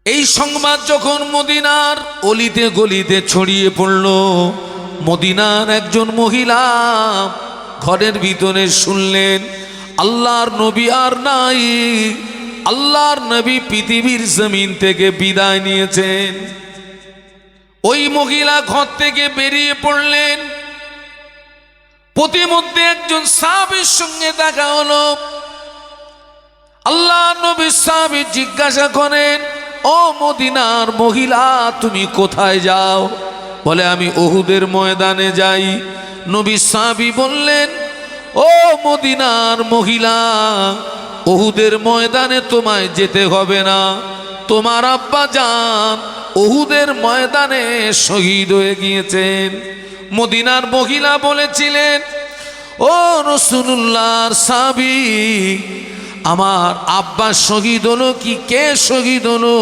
এই সংবাদ যখন মদিনার অলিতে গলিতে ছড়িয়ে পড়ল, মদিনার একজন মহিলা ঘরের ভিতরে শুনলেন আল্লাহর নবী আর নাই, আল্লাহর নবী পৃথিবীর জমিন থেকে বিদায় নিয়েছেন। ওই মহিলা ঘর থেকে বেরিয়ে পড়লেন। প্রতিমধ্যে একজন সাহাবীর সঙ্গে দেখা হলো। আল্লাহর নবী সাহাবী জিজ্ঞাসা করেন, ও মদিনার মহিলা, তুমি কোথায় যাও? বলে, আমি উহুদের ময়দানে যাই। নবী সাহাবী বললেন, ও মদিনার মহিলা, উহুদের ময়দানে তোমায় যেতে হবে না, তোমার আব্বা জান উহুদের ময়দানে শহীদ হয়ে গিয়েছেন। মদিনার মহিলা বলেছিলেন, ও রাসূলুল্লাহর সাহাবী, আমার আব্বা শহীদ হলো কি কে শহীদ হলো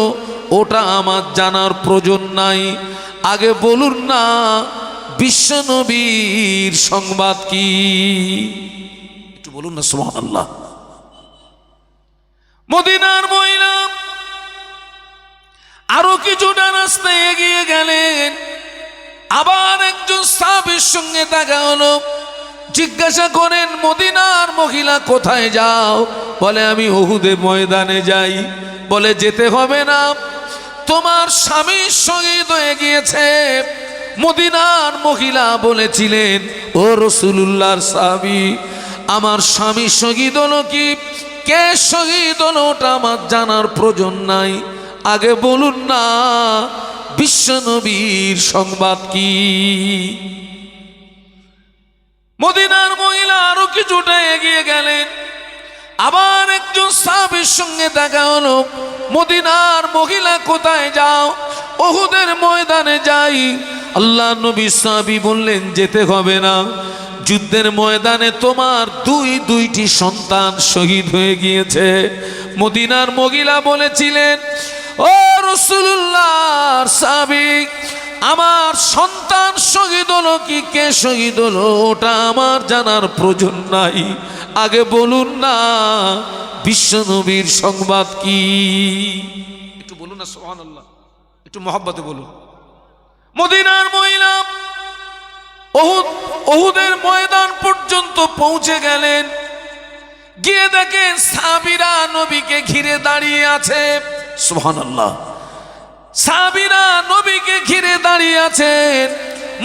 ওটা আমার জানার প্রয়োজন নাই, আগে বলুন না বিশ্বনবীর সংবাদ কি, একটু বলুন না সুবহানাল্লাহ। মদিনার মহিলা আরো কিছুটা রাস্তায় এগিয়ে গেলেন। আবার একজন সাহাবীর সঙ্গে দেখা হলো। জিজ্ঞাসা করেন, মদিনার মহিলা কোথায় যাও? বলে, আমি উহুদের ময়দানে যাই। বলে, যেতে হবে না, তোমার স্বামী শহীদ হয়ে গিয়েছে। মদিনার মহিলা বলেছিলেন, ও রাসূলুল্লাহর সাহাবী, আমার স্বামী শহীদ হলো কি কে শহীদ হলো ওটা আমার জানার প্রয়োজন নাই, আগে বলুন না বিশ্বনবীর সংবাদ কি। মদিনার মহিলা আরো কিছুটা এগিয়ে গেলেন। আবার একজন সাহাবীর সঙ্গে দেখা হলো। মদিনার মহিলা কোথায় যাও? উহুদের ময়দানে যাই। আল্লাহ নবী সাহাবী বললেন, যেতে হবে না, যুদ্ধের ময়দানে তোমার দুইটি সন্তান শহীদ হয়ে গিয়েছে। মদিনার মহিলা বলেছিলেন, ও রাসূলুল্লাহর সাহাবী, আমার সন্তান শহীদ হলো কি কে শহীদ হলো ওটা আমার জানার প্রয়োজন নাই, আগে বলুন না বিশ্বনবীর সংবাদ কি। একটু বলুন না সুবহানাল্লাহ, একটু মহব্বতে বলুন। মদিনার মহিলা উহুদের ময়দান পর্যন্ত পৌঁছে গেলেন। গিয়ে দেখেন সাহাবীরা নবীকে ঘিরে দাঁড়িয়ে আছে। সুবহানাল্লাহ, সাহাবীরা নবীকে ঘিরে দাঁড়িয়ে আছেন।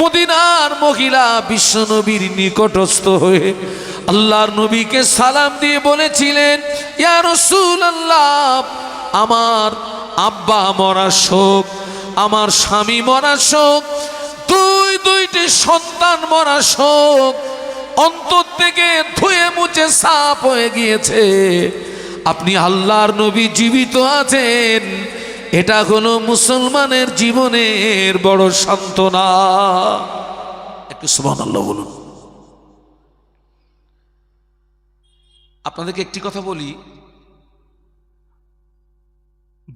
মদিনার মহিলা বিশ্বনবীর নিকটস্থ হয়ে আল্লাহর নবীকে সালাম দিয়ে বলেছিলেন, ইয়া রাসূলুল্লাহ, আমার আব্বা মরার শোক, আমার স্বামী মরার শোক, দুইটি সন্তান মরার শোক অন্তর থেকে ধুয়ে মুছে সাফ হয়ে গিয়েছে। আপনি আল্লাহর নবী জীবিত আছেন, এটা হলো মুসলমানের জীবনের বড় সান্ত্বনা। একটু সুবহানাল্লাহ বলুন। আপনাদেরকে একটি কথা বলি,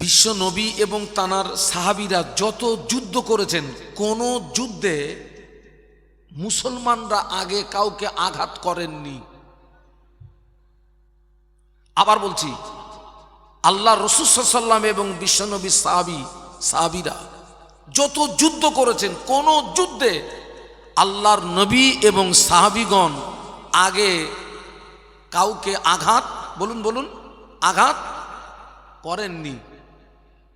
বিশ্ব নবী এবং তানার সাহাবীরা যত যুদ্ধ করেছেন, কোন যুদ্ধে মুসলমানরা আগে কাউকে আঘাত করেননি। আবার বলছি, আল্লাহ রাসূল সাল্লাল্লাহু আলাইহি ওয়াসাল্লাম এবং বিশ্বনবী সাহাবীরা যত যুদ্ধ করেছেন, কোন যুদ্ধে আল্লাহর নবী এবং সাহাবীগণ আগে কাউকে আঘাত বলুন আঘাত করেননি।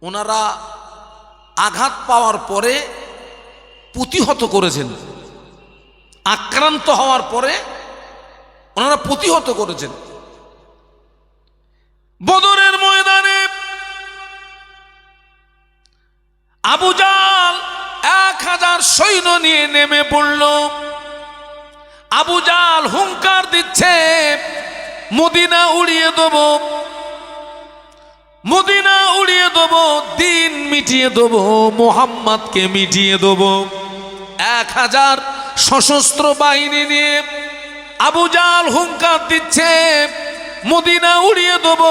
ওনারা আঘাত পাওয়ার পরে প্রতিহত করেছেন, আক্রান্ত হওয়ার পরে ওনারা প্রতিহত করেছেন। বদরের ময়দানে আবু জাহল 1000 সৈন্য নিয়ে নেমে পড়ল। আবু জাহল হুঙ্কার দিচ্ছে, মদিনা উড়িয়ে দেব, মদিনা উড়িয়ে দেব, দিন মিটিয়ে দেব, মুহাম্মদকে মিটিয়ে দেব। 1000 সশস্ত্র বাহিনী নিয়ে আবু জাহল হুঙ্কার দিচ্ছে, মদিনা উড়িয়ে দেব,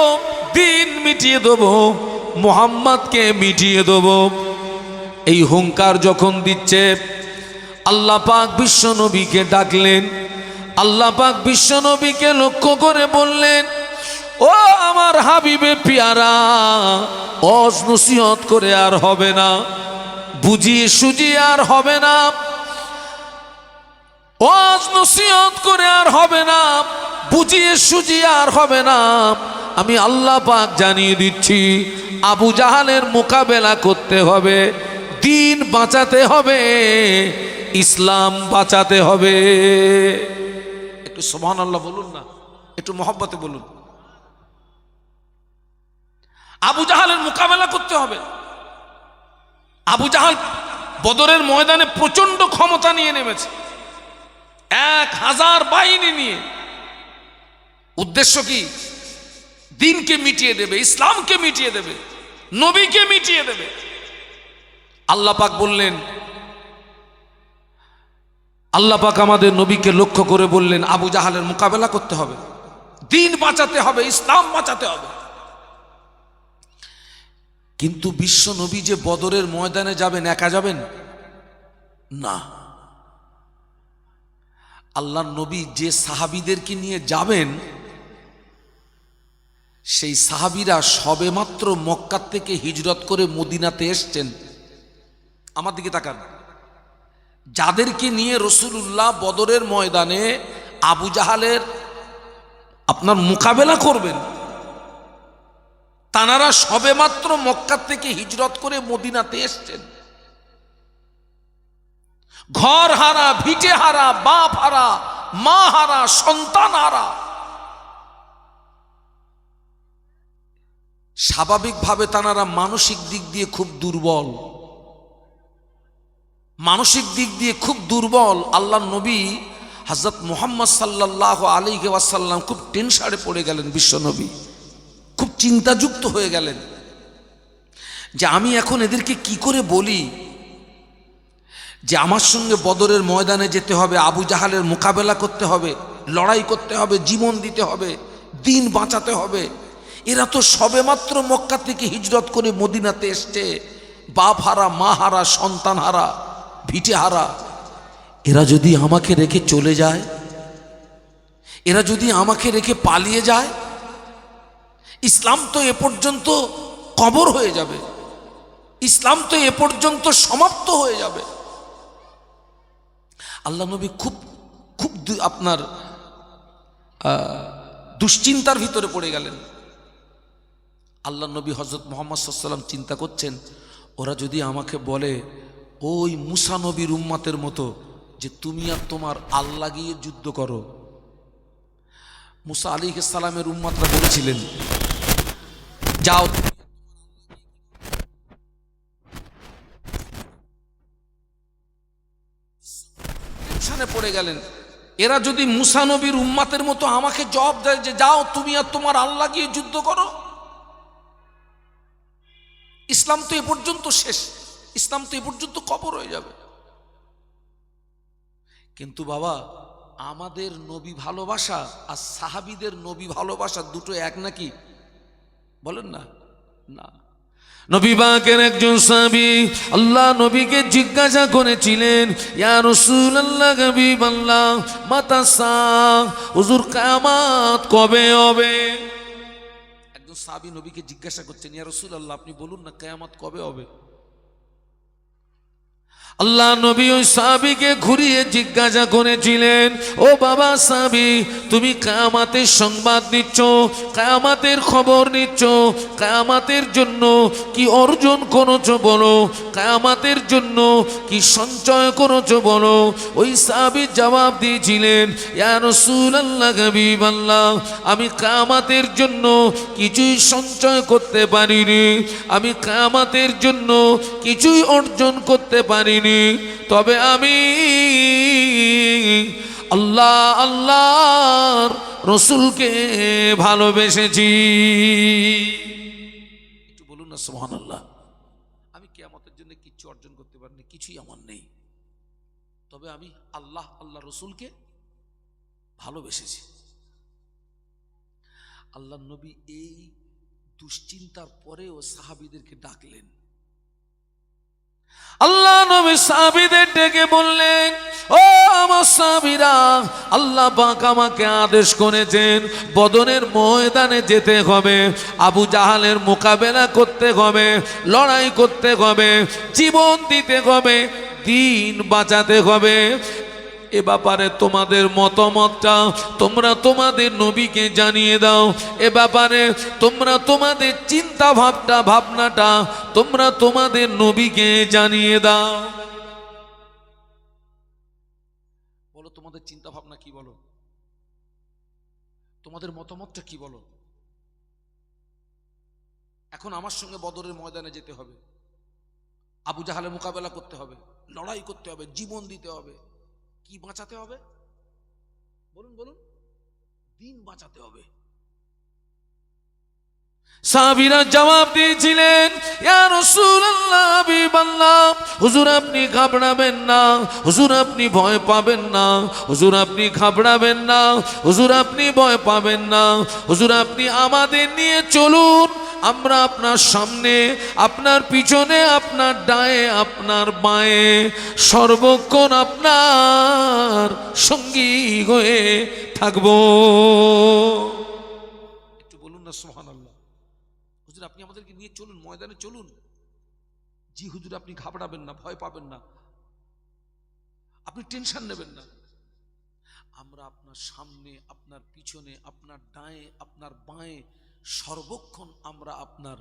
দিন মিটিয়ে দেব, মুহাম্মদকে মিটিয়ে দেব। এই হুঙ্কার যখন দিচ্ছে, আল্লাহ পাক বিশ্বনবীকে ডাকলেন। আল্লাহ পাক বিশ্বনবীকে লক্ষ্য করে বললেন, ও ও আমার হাবিবে পিয়ারা, ওয়াজ নসিহত করে আর হবে না, বুঝিয়ে সুজিয়ে আর হবে না, ওয়াজ নসিহত করে আর হবে না, বুঝিয়ে সুজিয়ে আর হবে না। আমি আল্লাহ পাক জানিয়ে দিচ্ছি, আবু জাহালের মোকাবেলা করতে হবে, দিন বাঁচাতে হবে, ইসলাম বাঁচাতে হবে। একটু সুবহানাল্লাহ বলুন না, একটু মহব্বতে বলুন। আবু জাহালের মোকাবেলা করতে হবে। আবু জাহাল বদরের ময়দানে প্রচন্ড ক্ষমতা নিয়ে নেমেছে, 1000 বাহিনী নিয়ে। উদ্দেশ্য কি? দিনকে মিটিয়ে দেবে, ইসলামকে মিটিয়ে দেবে, নবীকে মিটিয়ে দেবে। আল্লাহ পাক বললেন, আল্লাহ পাক আমাদের নবীকে লক্ষ্য করে বললেন, আবু জাহালের মোকাবেলা করতে হবে, দিন বাঁচাতে হবে, ইসলাম বাঁচাতে হবে। কিন্তু বিশ্ব নবী যে বদরের ময়দানে যাবেন, একা যাবেন না। আল্লাহর নবী যে সাহাবীদেরকে নিয়ে যাবেন, সেই সাহাবীরা সবেমাত্র মক্কা থেকে হিজরত করে মদিনাতে এসছেন। আমার দিকে তাকান। যাদেরকে নিয়ে রাসূলুল্লাহ বদরের ময়দানে আবু জাহালের আপনার মোকাবেলা করবেন, তানারা সবেমাত্র মক্কা থেকে হিজরত করে মদিনাতে এসছেন। ঘর হারা, ভিটে হারা, বাপ হারা, মা হারা, সন্তান হারা। স্বাভাবিকভাবে তানারা মানসিক দিক দিয়ে খুব দুর্বল, মানসিক দিক দিয়ে খুব দুর্বল। আল্লাহর নবী হযরত মুহাম্মদ সাল্লাল্লাহু আলাইহি ওয়াসাল্লাম খুব টেনশনে পড়ে গেলেন। বিশ্ব নবী খুব চিন্তাযুক্ত হয়ে গেলেন যে আমি এখন এদেরকে কি করে বলি যে আমার সঙ্গে বদরের ময়দানে যেতে হবে, আবু জাহালের মোকাবেলা করতে হবে, লড়াই করতে হবে, জীবন দিতে হবে, দিন বাঁচাতে হবে। এরা তো সবেমাত্র মক্কা থেকে হিজরত করে মদিনাতে এসছে, বাপ হারা, মা হারা, সন্তান হারা, ভিটে হারা। এরা যদি আমাকে রেখে চলে যায়, এরা যদি আমাকে রেখে পালিয়ে যায়, ইসলাম তো এ পর্যন্ত কবর হয়ে যাবে, ইসলাম তো এ পর্যন্ত সমাপ্ত হয়ে যাবে। আল্লাহ নবী খুব খুব আপনার দুশ্চিন্তার ভিতরে পড়ে গেলেন। আল্লাহ নবী হযরত মুহাম্মদ সাল্লাল্লাহু আলাইহি ওয়াসাল্লাম চিন্তা করছেন, ওরা যদি আমাকে বলে ওই মুসা নবীর উম্মতের মতো যে তুমি আর তোমার আল্লাহ গিয়ে যুদ্ধ করো। মুসা আলাইহিস সালামের উম্মতরা বলেছিলেন, যাও টেনশনে পড়ে গেলেন। এরা যদি মুসা নবীর উম্মতের মতো আমাকে জবাব দেয় যে যাও তুমি আর তোমার আল্লাহ গিয়ে যুদ্ধ করো, ইসলাম তো এ পর্যন্ত শেষ, ইসলাম তো এ পর্যন্ত কবর হয়ে যাবে। কিন্তু বাবা, আমাদের নবী ভালোবাসা আর সাহাবীদের নবী ভালোবাসা দুটো এক নাকি? বলেন না। না। নবী পাকের একজন সাহাবী আল্লাহ নবীকে জিজ্ঞাসা করেছিলেন, ইয়া রাসূলুল্লাহ, হাবিবাল্লাহ, মাতা সা, হুজুর কিয়ামত কবে হবে? একজন সাহাবী নবীকে জিজ্ঞাসা করছেন, ইয়া রাসূলুল্লাহ, আপনি বলুন না কিয়ামত কবে হবে? আল্লাহ নবী ওই সাহাবীকে ঘুরিয়ে জিজ্ঞাসা করেছিলেন, ও বাবা সাহাবী, তুমি কিয়ামতের সংবাদ নিচ্ছ, কিয়ামতের খবর নিচ্ছ, কিয়ামতের জন্য কি অর্জন করেছো বলো, কিয়ামতের জন্য কি সঞ্চয় করেছো বলো। ওই সাহাবী জবাব দিয়েছিলেন, ইয়া রাসূলুল্লাহ, হাবিবাল্লাহ, আমি কিয়ামতের জন্য কিছুই সঞ্চয় করতে পারিনি, আমি কিয়ামতের জন্য কিছুই অর্জন করতে পারিনি, তবে আমি আল্লাহ আল্লাহর রাসূলকে ভালোবেসেছি। একটু বলুন না সুবহানাল্লাহ। আমি কিয়ামতের জন্য কিছু অর্জন করতে পারিনি, কিছুই আমার নেই, তবে আমি আল্লাহ আল্লাহ রাসূলকে ভালোবেসেছি। আল্লাহ নবী এই দুশ্চিন্তার পরেও সাহাবীদেরকে ডাকলেন। আল্লাহ নবী সাহাবীদের ডেকে বললেন, ও আমার সাহাবীরা, আল্লাহ পাক আমাকে আদেশ করেছেন বদরের ময়দানে যেতে হবে, আবু জাহালের মোকাবেলা করতে হবে, লড়াই করতে হবে, জীবন দিতে হবে, দিন বাঁচাতে হবে। এ ব্যাপারে তোমাদের মতামতটা তোমরা তোমাদের নবীকে জানিয়ে দাও। এ ব্যাপারে তোমরা তোমাদের চিন্তা ভাবনাটা তোমরা তোমাদের নবীকে জানিয়ে দাও। বলো তোমাদের চিন্তা ভাবনা কি, বলো তোমাদের মতামতটা কি, বলো। এখন আমার সঙ্গে বদরের ময়দানে যেতে হবে, আবু জাহালের মোকাবেলা করতে হবে, লড়াই করতে হবে, জীবন দিতে হবে, কি বাঁচাতে হবে বলুন বলুন, দিন বাঁচাতে হবে। সাহাবীরা জবাব দিয়েছিলেন, ইয়া রাসূলুল্লাহ, হাবিবাল্লাহ, হুজুর আপনি ঘাবড়াবেন না, হুজুর আপনি ভয় পাবেন না, হুজুর আপনি ঘাবড়াবেন না, হুজুর আপনি ভয় পাবেন না, হুজুর আপনি আমাদের নিয়ে চলুন, আমরা আপনার সামনে, আপনার পিছনে, আপনার ডায়ে, আপনার বাঁয়ে সর্বক্ষণ আপনার সঙ্গী হয়ে থাকবো। একটু বলুন না সুবহানাল্লাহ। হুজুর আপনি আমাদেরকে নিয়ে চলুন, ময়দানে চলুন। জি হুজুর আপনি ঘাবড়াবেন না, ভয় পাবেন না, আপনি টেনশন নেবেন না, আমরা আপনার সামনে, আপনার পিছনে, আপনার ডায়ে, আপনার বাঁয়ে সর্বক্ষণ আমরা আপনার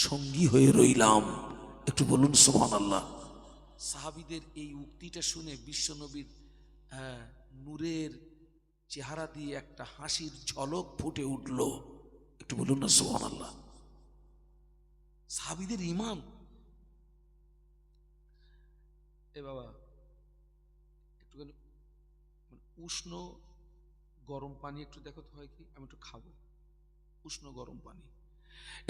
সঙ্গী হয়ে রইলাম। একটু বলুন সুবহানাল্লাহ। সাহাবীদের এই উক্তিটা শুনে বিশ্বনবীর নূরের চেহারা দিয়ে একটা হাসির ঝলক ফুটে উঠল। একটু বলুন না সুবহানাল্লাহ। সাহাবীদের ঈমান। এ বাবা একটুখানি উষ্ণ গরম পানি একটু দেখো তো হয় কি, আমি একটু খাবো উষ্ণ গরম পানি।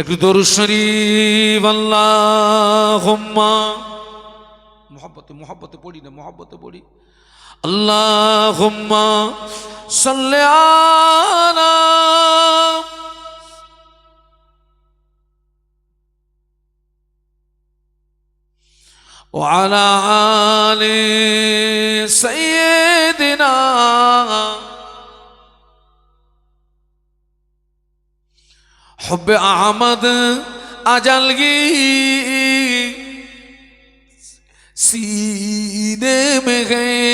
একটু দরুদ শরীফ আল্লাহুম্মা, মোহাব্বতে পড়ি না, মোহাব্বতে পড়ি। আল্লাহুম্মা সাল্লি আলা ওয়া আলা আলি সাইয়্যিদিনা हुब्बे अहमद अजलगी सीने में गए,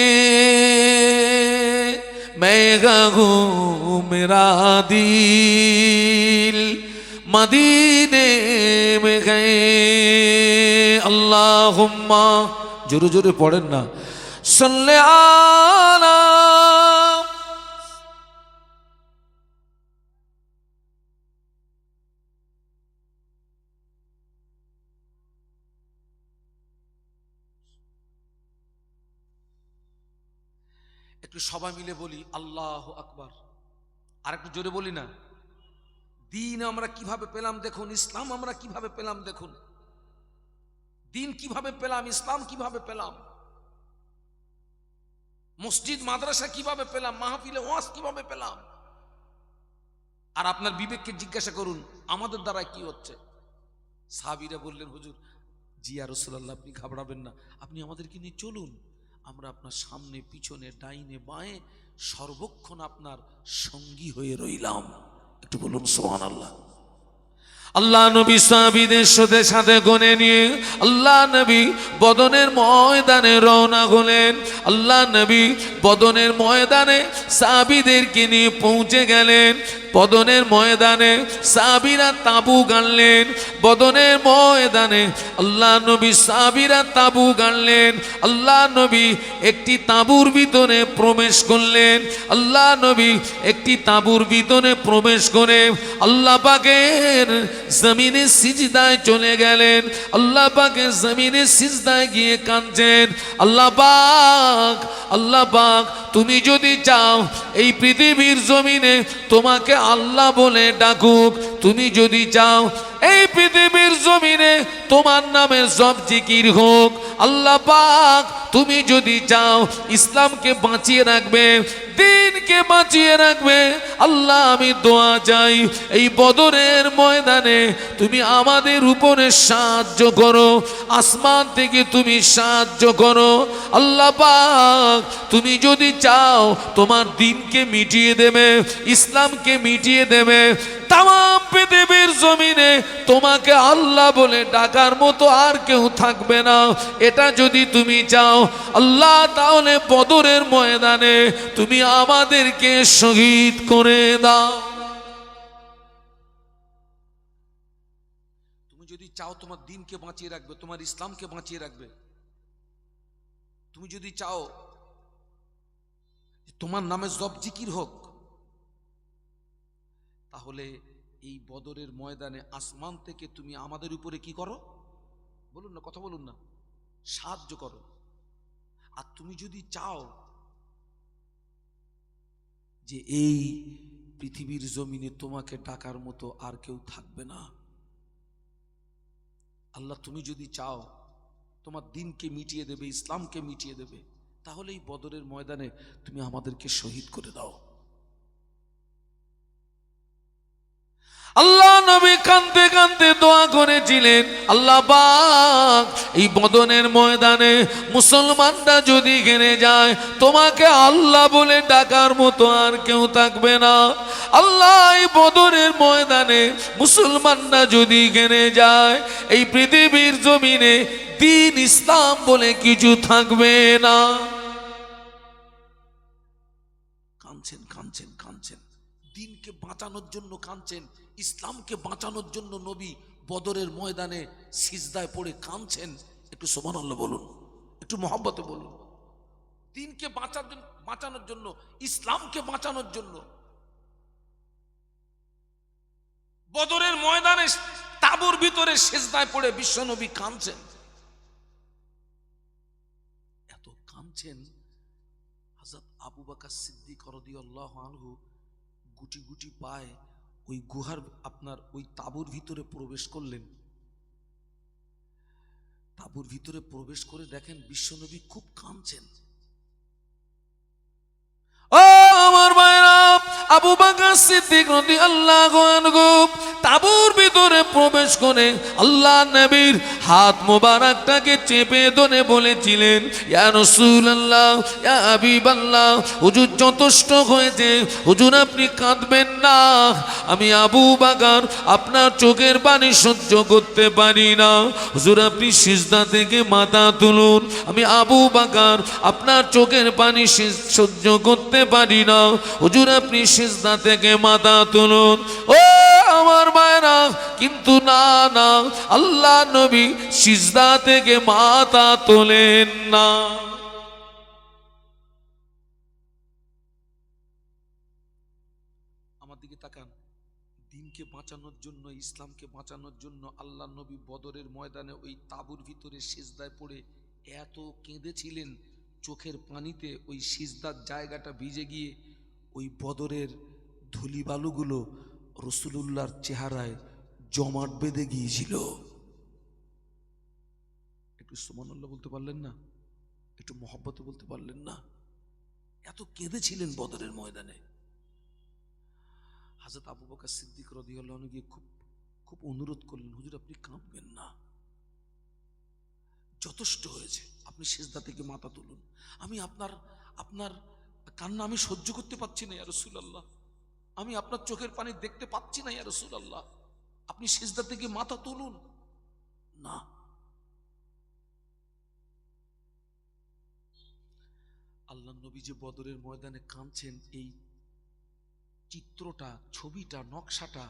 मैं गहूँ मेरा दिल मदीने में गए। अल्लाहुम्मा, जोरे जोरे पढ़ेन ना, सल्ले आला। একটু সবাই মিলে বলি আল্লাহু আকবার। আর একটু জোরে বলি না। দিন আমরা কিভাবে পেলাম দেখুন, ইসলাম আমরা কিভাবে পেলাম দেখুন, দিন কিভাবে পেলাম, ইসলাম কিভাবে পেলাম, মসজিদ মাদ্রাসা কিভাবে পেলাম, মাহফিলে ওয়াজ কিভাবে পেলাম। আর আপনার বিবেককে জিজ্ঞাসা করুন আমাদের দ্বারা কি হচ্ছে। সাহাবীরা বললেন, হুজুর জি ইয়া রাসূলুল্লাহ আপনি ঘাবড়াবেন না, আপনি আমাদেরকে নিয়ে চলুন, আমরা আপনার সামনে, পিছনে, ডাইনে, বাঁয়ে সর্বক্ষণ আপনার সঙ্গী হয়ে রইলাম। একটু বলুন সুবহানাল্লাহ। আল্লাহ নবী সাহাবীদের সাথে গনে নিয়ে আল্লাহ নবী বদনের ময়দানে রওনা হলেন। আল্লাহ নবী বদনের ময়দানে সাহাবীদেরকে নিয়ে পৌঁছে গেলেন। বদনের ময়দানে সাহাবীরা তাঁবু গাড়লেন। বদনের ময়দানে আল্লাহ নবী সাহাবীরা তাঁবু গাড়লেন। আল্লাহ নবী একটি তাঁবুর ভিতরে প্রবেশ করলেন। আল্লাহ নবী একটি তাঁবুর ভিতরে প্রবেশ করে আল্লাহ পাকের জমিনে সিজদায় চলে গেলেন। আল্লাহ পাকের জমিনে সিজদায় গিয়ে কাঁদছেন, আল্লাহ পাক, আল্লাহ পাক তুমি যদি চাও এই পৃথিবীর জমিনে তোমাকে আল্লাহ বলে ডাকুক, তুমি যদি চাও এই পৃথিবীর জমিনে তোমার নামে সব জিকির হোক, আল্লাহ পাক তুমি যদি চাও ইসলামকে বাঁচিয়ে রাখবে, দিনকে বাঁচিয়ে রাখবে, আল্লাহ আমি দোয়া চাই এই বদরের ময়দানে তুমি আমাদের উপরে সাহায্য করো, আসমান থেকে তুমি সাহায্য করো। আল্লাহ পাক তুমি যদি চাও তোমার দিনকে মিটিয়ে দেবে, ইসলামকে মিটিয়ে দেবে, তামাম পৃথিবীর জমিনে তোমাকে আল্লাহ বলে ডাকার মতো আর কেউ থাকবে না। এটা যদি তুমি চাও আল্লাহ, তাহলে বদরের ময়দানে তুমি আমাদেরকে শহীদ করে দাও। তুমি যদি চাও তোমার দিনকে বাঁচিয়ে রাখবে, তোমার ইসলামকে বাঁচিয়ে রাখবে, তুমি যদি চাও তোমার নামে জপ জিকির হোক, তাহলে এই বদরের ময়দানে আসমান থেকে তুমি আমাদের উপরে কি করো? বলুন না, কথা বলুন না, সাহায্য করো। আর তুমি যদি চাও যে এই পৃথিবীর জমিনে তোমাকে ডাকার মতো আর কেউ থাকবে না, আল্লাহ তুমি যদি চাও তোমার দিনকে মিটিয়ে দেবে, ইসলামকে মিটিয়ে দেবে, তাহলে এই বদরের ময়দানে তুমি আমাদেরকে শহীদ করে দাও। আল্লাহ নবী কাঁদতে কাঁদতে দোয়া করেছিলেন, আল্লাহ পাক এই বদরের ময়দানে মুসলমানরা যদি ঘেরে যায় তোমাকে আল্লাহ বলে ডাকার মতো আর কেউ থাকবে না। আল্লাহ এই বদরের ময়দানে মুসলমানরা যদি ঘেরে যায় এই পৃথিবীর জমিনে দিন ইসলাম বলে কিছু থাকবে না। কাঁদছেন কাঁদছেন কাঁদছেন, দিনকে বাঁচানোর জন্য কাঁদছেন, ইসলামকে বাঁচানোর জন্য নবী বদরের ময়দানে সিজদায় পড়ে কাঁদছেন। একটু সুবহানাল্লাহ বলুন, একটু মহব্বতে বলুন। দিনকে বাঁচানোর জন্য, ইসলামকে বাঁচানোর জন্য বদরের ময়দানে তাঁবুর ভিতরে সিজদায় পড়ে বিশ্বনবী কাঁদছেন। এত কাঁদছেন, হযরত আবু বকর সিদ্দিক রাদিয়াল্লাহু আনহু গুটি গুটি পায় ওই গুহার আপনার ওই তাঁবুর ভিতরে প্রবেশ করলেন। তাঁবুর ভিতরে প্রবেশ করে দেখেন বিশ্বনবী খুব কাঁদছেন। ও আমার ভাইরা, আবু বকর সিদ্দিক রাদিয়াল্লাহু আনহু তাঁবুর ভিতরে প্রবেশ করে আল্লাহ নবীর হাত মোবারকটাকে চেপে ধরে বলেছিলেন, ইয়া রাসূলুল্লাহ, ইয়া হাবিবাল্লাহ, হুজুর যথেষ্ট হয়েছে, হুজুর আপনি কাঁদবেন না। আমি আবু বকর আপনার চোখের পানি সহ্য করতে পারি না, হুজুর আপনি সিজদা থেকে মাথা তুলুন। আমি আবু বকর আপনার চোখের পানি সহ্য করতে পারি না, হুজুর আপনি সিজদা থেকে মাথা তুলুন। ও আমার ভাইরা, কিন্তু না না, আল্লাহ নবী সিজদা থেকে মাথা তোলেন না। আমার দিকে তাকান, দিনকে বাঁচানোর জন্য, ইসলামকে বাঁচানোর জন্য আল্লাহ নবী বদরের ময়দানে ওই তাঁবুর ভিতরে সিজদায় পড়ে এত কেঁদেছিলেন, চোখের পানিতে ওই সিজদার জায়গাটা ভিজে গিয়ে ওই বদরের ধুলি বালুগুলো রাসূলুল্লাহর চেহারায় জমাট বেঁধে গিয়েছিল। একটু সুবহানাল্লাহ বলতে পারলেন না? একটু মহব্বতে বলতে পারলেন না? এত কেঁদেছিলেন বদরের ময়দানে। হযরত আবু বকর সিদ্দিক রাদিয়াল্লাহু আনহু গিয়ে খুব অনুরোধ করলেন, হুজুর আপনি কাঁদবেন না, যথেষ্ট হয়েছে, আপনি সিজদা থেকে মাথা তুলুন। আমি আপনার কান্না আমি সহ্য করতে পারছি না ইয়া রাসূলুল্লাহ, আমি আপনার চোখের পানি দেখতে পাচ্ছি না ইয়া রাসূলুল্লাহ, আপনি সিজদা থেকে মাথা তুলুন না। আল্লাহ নবী যে বদরের ময়দানে কাঁদছেন, এই চিত্রটা, ছবিটা, নকশাটা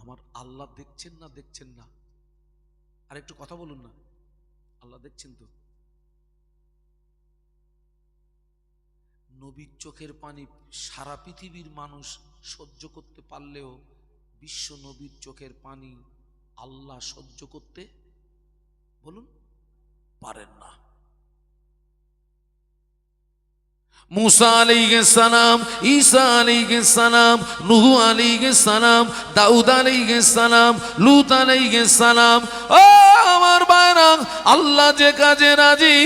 আমার আল্লাহ দেখছেন না? দেখছেন না? আর একটু কথা বলুন না, আল্লাহ দেখছেন তো? নবীর চোখের পানি সারা পৃথিবীর মানুষ সহ্য করতে পারলেও বিশ্ব নবীর চোখের পানি আল্লাহ সহ্য করতে বলুন পারেন না। मूसा अलैहिस्सलाम, ईसा अलैहिस्सलाम, नूह अलैहिस्सलाम, दाऊद अलैहिस्सलाम, लूत अलैहिस्सलाम, ও আমার ভাইরা, আল্লাহ যে কাজে রাজি,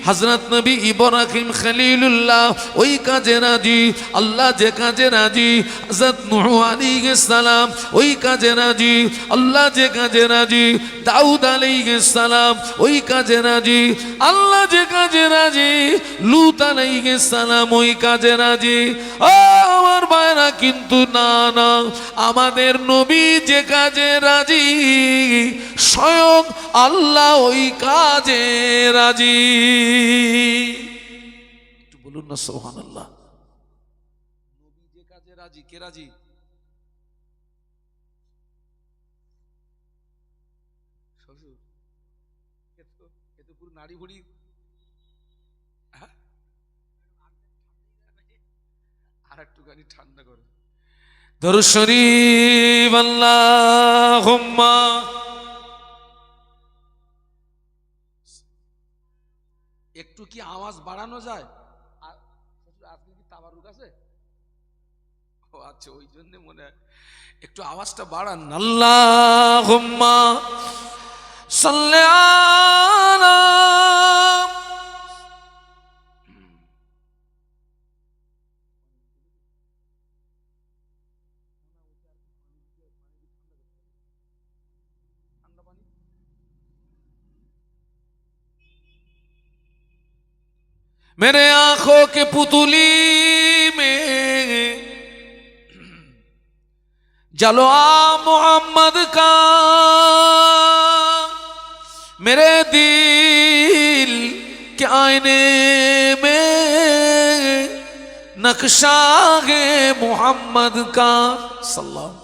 হযরত নবী ইব্রাহিম খলিলুল্লাহ ওই কাজে রাজি। আল্লাহ যে কাজে রাজি, হযরত নূহ আলাইহিস সালাম ওই কাজে রাজি। আল্লাহ যে কাজে রাজি, দাউদ আলাইহিস সালাম ওই কাজে রাজি। আল্লাহ যে কাজে রাজি, লূত আলাইহিস সালাম ওই কাজে রাজি। ও আমার ভাইরা, কিন্তু না না, আমাদের নবী যে কাজে রাজি, স্বয়ং আল্লাহ ওই কাজে রাজি। একটু বলুন না সুবহানাল্লাহ। নবী যে কাজে রাজি, কে রাজি? শ্বশুর। এ তো পুরো নাড়ি ভুড়ি। আর একটুখানি ঠান্ডা করে দরুদ শরীফ আল্লাহুম্মা। একটু কি আওয়াজ বাড়ানো যায়? আজকে কি তাবারুক আছে? ও আচ্ছা, ওই জন্য মনে হয় একটু আওয়াজটা বাড়ান। আল্লাহুম্মা সাল্লি আলা। मेरे आंखों के पुतली में जलवा मोहम्मद का, मेरे दिल के आईने में नक्शा है मोहम्मद का। सल्लल्लाहु।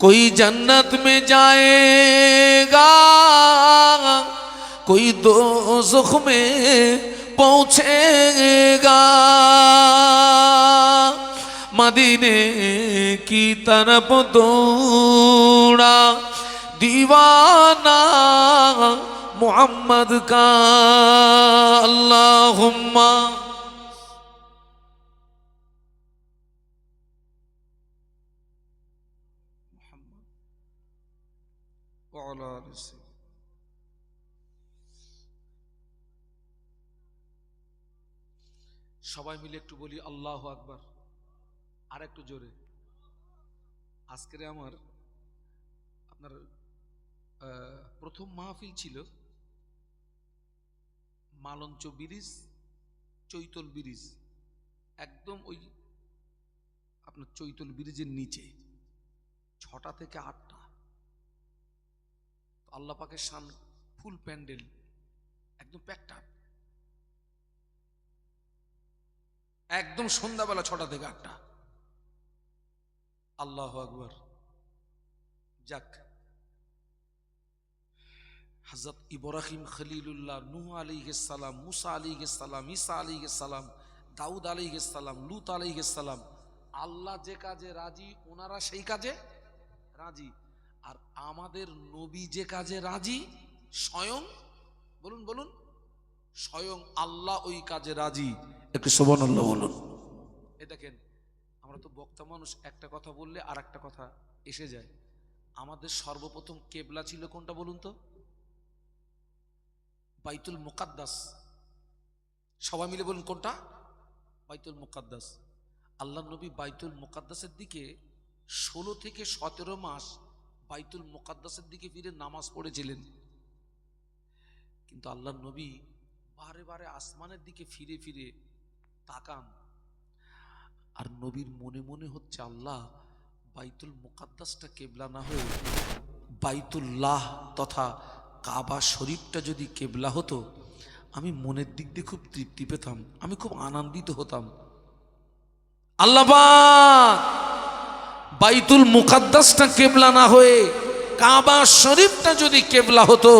कोई जन्नत में जाएगा, कोई दोज़ख में पहुंचेगा। मदीने की तरफ दौड़ा दीवाना मोहम्मद का। अल्लाहुम्मा সবাই মিলে একটু বলি আল্লাহু আকবার। আর একটু জোরে। আজকে আমার আপনার প্রথম মাহফিল ছিল মালঞ্চ ব্রিজ, চৈতল ব্রিজ, একদম ওই আপনার চৈতল ব্রিজের নিচে 6টা থেকে 8টা। আল্লাহ পাকের শান, ফুল প্যান্ডেল, একদম প্যাকড আপ। একদম সন্ধ্যাবেলা 6টা থেকে 8টা। আল্লাহু আকবার। যাক, হযরত ইব্রাহিম খলিলুল্লাহ, নূহ আলাইহিস সালাম, মুসা আলাইহিস সালাম, ঈসা আলাইহিস সালাম, দাউদ আলাইহিস সালাম, লূত আলাইহিস সালাম, আল্লাহ যে কাজে রাজি ওনারা সেই কাজে রাজি। আর আমাদের নবী যে কাজে রাজি, স্বয়ং বলুন বলুন, স্বয়ং আল্লাহ ওই কাজে রাজি। একটু সুবহানাল্লাহ বলুন। এই দেখেন, আমরা তো বক্তা মানুষ, একটা কথা বললে আর একটা কথা এসে যায়। আমাদের সর্বপ্রথম কেবলা ছিল কোনটা বলুন তো? বাইতুল মুকাদ্দাস। সবাই মিলে বলুন কোনটা? বাইতুল মুকাদ্দাস। আল্লাহ নবী বাইতুল মুকাদ্দাসের দিকে 16 থেকে 17 মাস বাইতুল মুকাদ্দাসের দিকে ফিরে নামাজ পড়েছিলেন। কিন্তু আল্লাহ নবী বারে বারে আসমানের দিকে ফিরে ফিরে তাকান, আর নবীর মনে মনে হচ্ছে, আল্লাহ বাইতুল মুকাদ্দাসটা কেবলা না হয়ে বাইতুল্লাহ তথা কাবা শরীফটা যদি কেবলা হতো, আমি মনের দিক দিয়ে খুব তৃপ্তি পেতাম, আমি খুব আনন্দিত হতাম। আল্লাহ পাক বাইতুল মুকাদ্দাসটা কেবলা না হয়ে কাবা শরীফটা যদি কেবলা হতো,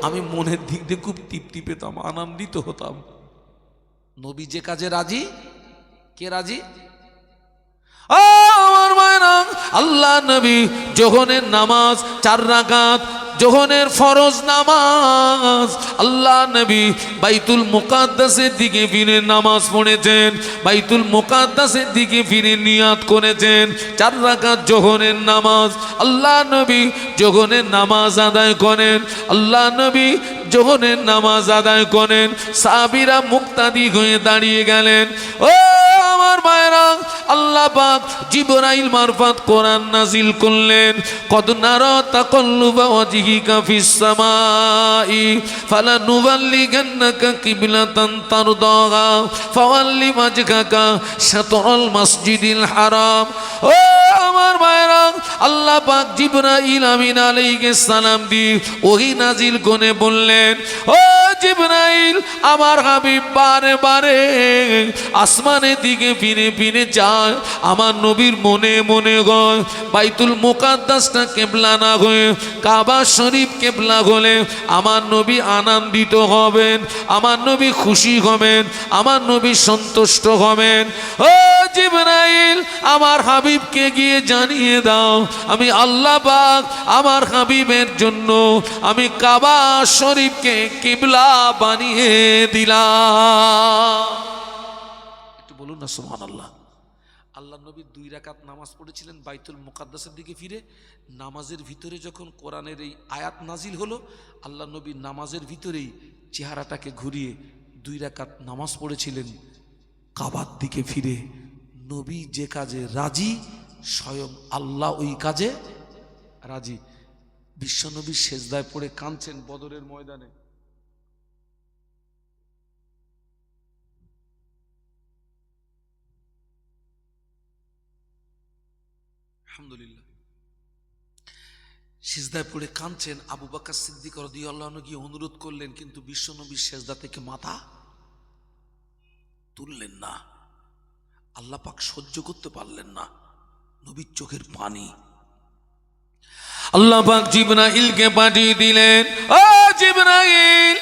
আমি মনের দিক দিয়ে খুব তৃপ্তি পেতাম, আনন্দিত হতাম। নবী যে কাজে রাজি, কে রাজি? আমার মায়েরা, আল্লাহ নবী যোহরের নামাজ 4 রাকাত জোহরের ফরজ নামাজ আল্লাহ নবী বাইতুল মুকাদ্দাসের দিকে ফিরে নামাজ পড়েছেন, বাইতুল মুকাদ্দাসের দিকে ফিরে নিয়াত করেছেন 4 রাকাত জোহরের নামাজ। আল্লাহ নবী জোহরের নামাজ আদায় করেন, আল্লাহ নবী জোহরের নামাজ আদায় করেন। সাহাবীরা মুক্তাদি হয়ে দাঁড়িয়ে গেলেন। ও আমার ভাইরা, আল্লাহ পাক জিবরাইল মারফত কোরআন নাজিল করলেন, কদ নারা তাকাল্লুবা ওয়াজহিকা ফিস সামাই ফালানুওয়াল্লিগান্নাকা কিবলাতান তারদাহা ফাওয়াল্লি ওয়াজহাকা শাতরাল মাসজিদিল হারাম। ও আমার ভাইরা, আল্লাহ পাক জিবরাইল আমিন আলাইহিস সালাম দি ওহী নাজিল করে বললেন, ও জিবরাইল, আমার হাবিব বারে বারে আসমানের দিকে ফিরে ফিরে যায়, আমার নবীর মনে মনে গয় বাইতুল মুকাদ্দাসটা কেবলা না হয়ে কাবা শরীফ কেবলা হলে আমার নবী আনন্দিত হবেন, আমার নবী খুশি হবেন, আমার নবী সন্তুষ্ট হবেন। ও জিবরাইল, আমার হাবিবকে গিয়ে জানিয়ে দাও, আমি আল্লাহ পাক আমার হাবিবের জন্য আমি কাবা শরীফকে কিবলা বানিয়ে দিলাম। একটু বলুন না সুবহানাল্লাহ। আল্লাহ নবী 2 রাকাত নামাজ পড়েছিলেন বাইতুল মুকাদ্দাসের দিকে ফিরে। নামাজের ভিতরে যখন কোরআনের এই আয়াত নাজিল হলো, আল্লাহ নবী নামাজের ভিতরেই চেহারাটাকে ঘুরিয়ে 2 রাকাত নামাজ পড়েছিলেন কাবার দিকে ফিরে। নবী যে কাজে রাজি, স্বয়ং আল্লাহ ওই কাজে রাজি। বিশ্বনবী সেজদায় পড়ে কাঁদছেন বদরের ময়দানে। আলহামদুলিল্লাহ, সিজদায় পড়ে কাঁদছেন। আবু বকর সিদ্দিক রাদিয়াল্লাহু আনহু গিয়ে অনুরোধ করলেন, কিন্তু বিশ্বনবী সেজদা থেকে মাথা তুললেন না। আল্লাহ পাক সহ্য করতে পারলেন না, নবীর চোখের পানি। আল্লাহ পাক জিবরাইলকে পাঠিয়ে দিলেন, ও জিবরাইল,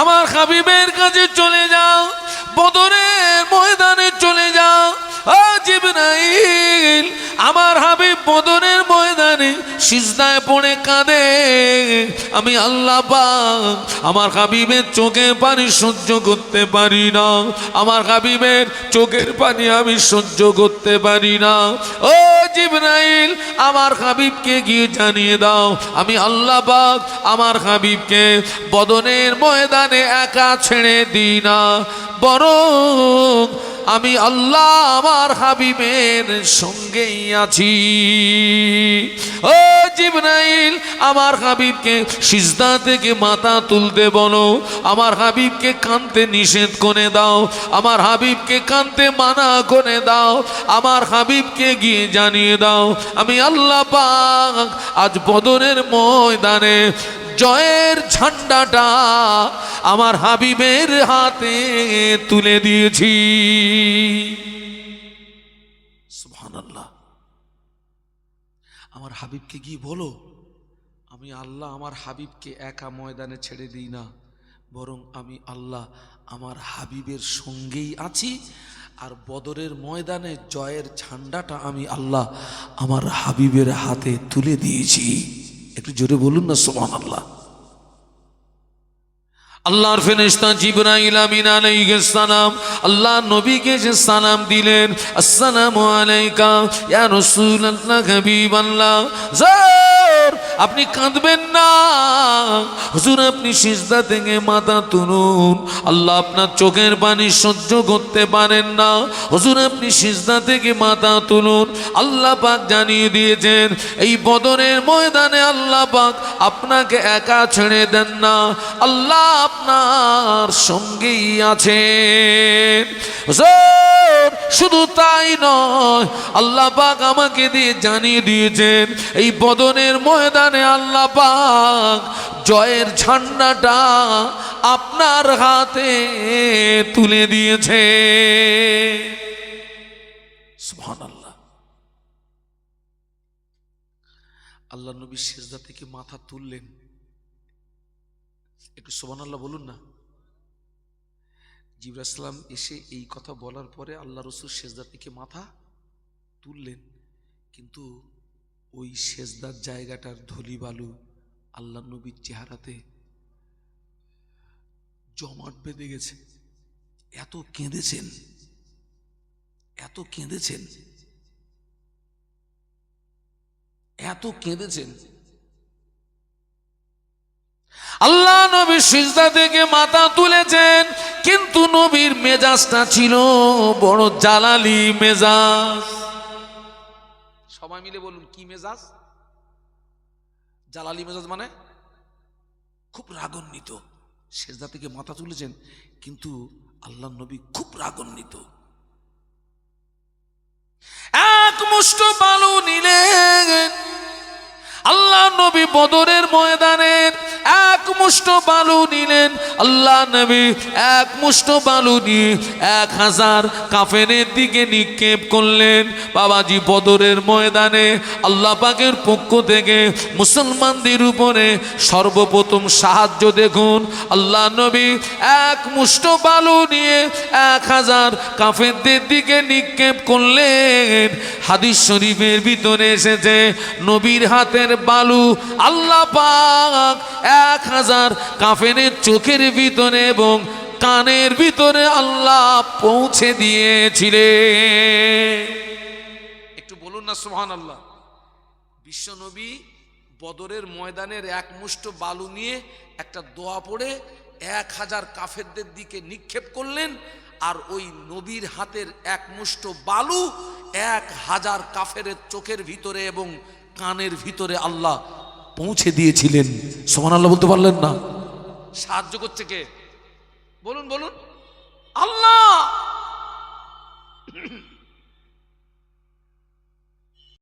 আমার হাবিবের কাছে চলে যাও, বদরের ময়দানে চলে যাও। ও জিবরাইল, আমার হাবিব বদরের ময়দানে সিজদায় পড়ে কাঁদে, আমি আল্লাহ পাক আমার হাবিবের চোখের পানি সহ্য করতে পারি না, আমার হাবিবের চোখের পানি আমি সহ্য করতে পারি না। ও জিবরাইল, আমার হাবিবকে গিয়ে জানিয়ে দাও, আমি আল্লাহ পাক আমার হাবিবকে বদরের ময়দানে একা ছেড়ে দিই না, বরং আমি আল্লাহ আমার হাবিবের সঙ্গেই আছি। ও জিবরাইল, আমার হাবিবকে সিজদা থেকে মাথা তুলতে বলো, আমার হাবিবকে কাঁদতে নিষেধ করে দাও, আমার হাবিবকে কাঁদতে মানা করে দাও, আমার হাবিবকে গিয়ে জানিয়ে দাও, আমি আল্লাহ পাক আজ বদরের ময়দানে জয়ের ঝান্ডাটা আমার হাবিবের হাতে তুলে দিয়েছি। সুবহানাল্লাহ। আমার হাবিবকে গিয়ে বলো, আমি আল্লাহ আমার হাবিবকে একা ময়দানে ছেড়ে দিই না, বরং আমি আল্লাহ আমার হাবিবের সঙ্গেই আছি, আর বদরের ময়দানে জয়ের ঝান্ডাটা আমি আল্লাহ আমার হাবিবের হাতে তুলে দিয়েছি। একটু জোরে বলুন না সুবহানাল্লাহ। আল্লাহর ফেরেশতা জিবরাইল আমিন আলাইহিস সালাম আল্লাহ নবীকে যে সালাম দিলেন, আসসালামু আলাইকা ইয়া রাসূলুল্লাহ হাবিবাল্লাহ। আপনি কাঁদবেন না হুজুর, আপনি সিজদা থেকে মাথা তুলুন, আল্লাহ আপনার চোখের পানি সহ্য করতে পারেন না, হুজুর আপনি সিজদা থেকে মাথা তুলুন। আল্লাহ পাক জানিয়ে দিয়েছেন, এই বদরের ময়দানে আল্লাহ পাক আপনাকে একা ছেড়ে দেন না, আল্লাহ আপনার সঙ্গেই আছেন। হুজুর শুধু তাই নয়, আল্লাহ পাক আমাকে দিয়ে জানিয়ে দিয়েছেন, এই বদরের ময়দানে আল্লাহ পাক জয়ের ঝান্ডাটা আপনার হাতে তুলে দিয়েছে। সুবহানাল্লাহ। আল্লাহ নবী সিজদা থেকে মাথা তুললেন, একটু সুবহানাল্লাহ বলুন না। জিবরাইল ইসলাম এসে এই কথা বলার পরে আল্লাহ রাসূল সিজদা থেকে মাথা তুললেন, কিন্তু ওই সেজদার জায়গাটার ধুলি বালু আল্লাহ নবীর চেহারাতে জমাট বেঁধে গেছে। এত কেঁদেছেন, এত কেঁদেছেন, এত কেঁদেছেন। আল্লাহ নবী সিজদা থেকে মাথা তুলেছেন, কিন্তু নবীর মেজাজটা ছিল বড় জালালি মেজাজ। সবাই মিলে বলুন কি মেজাজ? জালালি মেজাজ মানে খুব রাগান্বিত। সিজদা থেকে মাথা তুলেছেন, কিন্তু আল্লাহ নবী খুব রাগান্বিত। এক মুষ্ঠ বালু নিলেন আল্লাহ নবী, বদরের ময়দানের এক মুষ্ঠ বালু নিলেন আল্লাহ নবী। এক মুষ্ঠ বালু নিয়ে 1000 কাফেরের দিকে নিক্ষেপ করলেন। বাবাজি, বদরের ময়দানে আল্লাহ পাকের পক্ষ থেকে মুসলমানদের উপরে সর্বপ্রথম সাহায্য দেখুন। আল্লাহ নবী এক মুষ্ঠ বালু নিয়ে 1000 কাফেরদের দিকে নিক্ষেপ করলেন। হাদিস শরীফের ভিতরে এসেছে, নবীর হাতের বালু আল্লাহ পাক 1000 কাফেরের চোখের ভিতরে এবং কানের ভিতরে আল্লাহ পৌঁছে দিয়েছিলেন। একটু বলুন না সুবহানাল্লাহ। বিশ্ব নবী বদরের ময়দানের এক মুষ্ঠ বালু নিয়ে একটা দোয়া পড়ে 1000 কাফেরদের দিকে নিক্ষেপ করলেন, আর ওই নবীর হাতের এক মুষ্ঠ বালু 1000 কাফেরের চোখের ভিতরে এবং কানের ভিতরে আল্লাহ পৌঁছে দিয়েছিলেন। সুবহানাল্লাহ বলতে পারলেন না? সাহায্য করছে কে? বলুন বলুন, আল্লাহ।